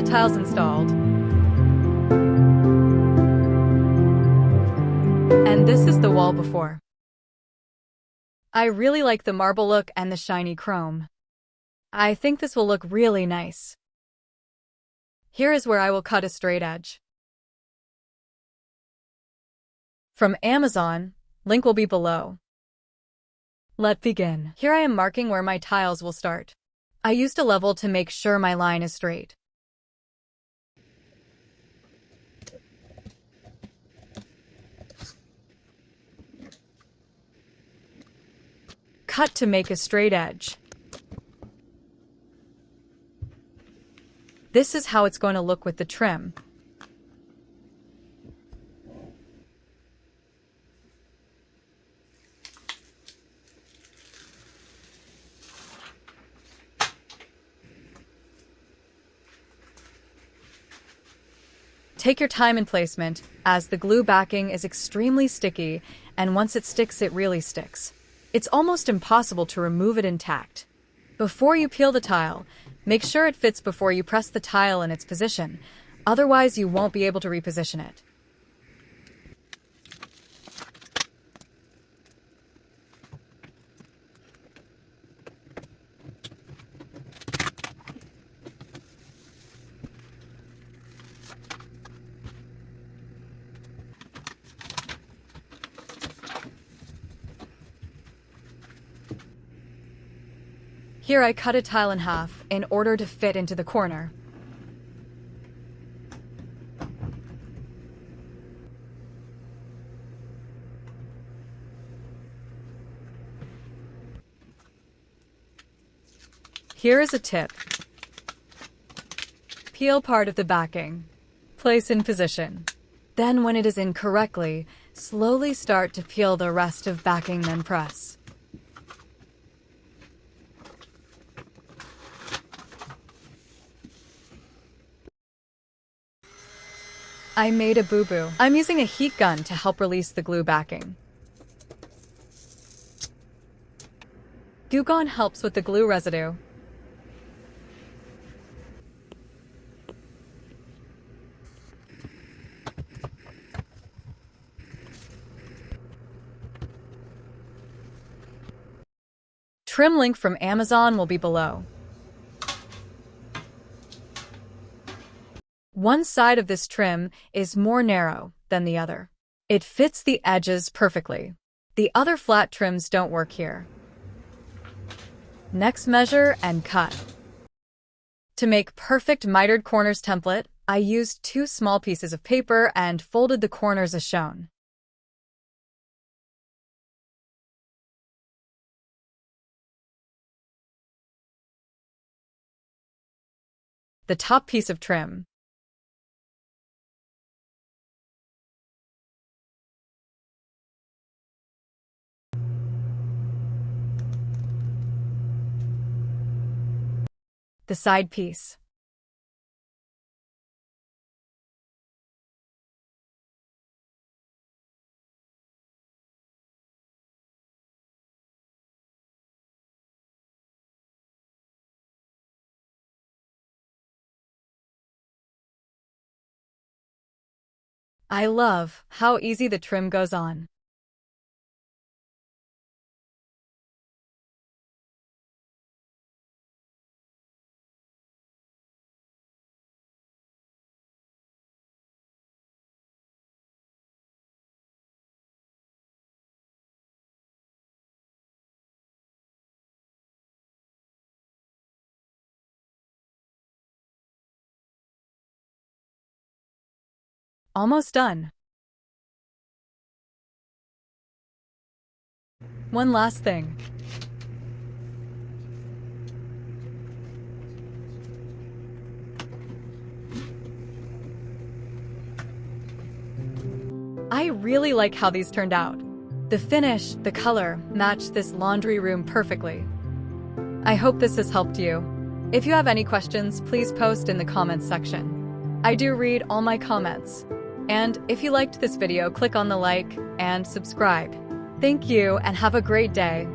the tiles installed. And this is the wall before. I really like the marble look and the shiny chrome. I think this will look really nice. Here is where I will cut a straight edge. From Amazon, link will be below. Let's begin. Here I am marking where my tiles will start. I used a level to make sure my line is straight. Cut to make a straight edge. This is how it's going to look with the trim. Take your time in placement, as the glue backing is extremely sticky, and once it sticks, it really sticks. It's almost impossible to remove it intact. Before you peel the tile, make sure it fits before you press the tile in its position, otherwise you won't be able to reposition it. Here I cut a tile in half in order to fit into the corner. Here is a tip. Peel part of the backing. Place in position. Then when it is in correctly, slowly start to peel the rest of backing, then press. I made a boo-boo. I'm using a heat gun to help release the glue backing. Glue gun helps with the glue residue. Trim link from Amazon will be below. One side of this trim is more narrow than the other. It fits the edges perfectly. The other flat trims don't work here. Next, measure and cut. To make perfect mitered corners template, I used 2 small pieces of paper and folded the corners as shown. The top piece of trim. The side piece. I love how easy the trim goes on. Almost done. One last thing. I really like how these turned out. The finish, the color, match this laundry room perfectly. I hope this has helped you. If you have any questions, please post in the comments section. I do read all my comments. And if you liked this video, click on the like and subscribe. Thank you and have a great day.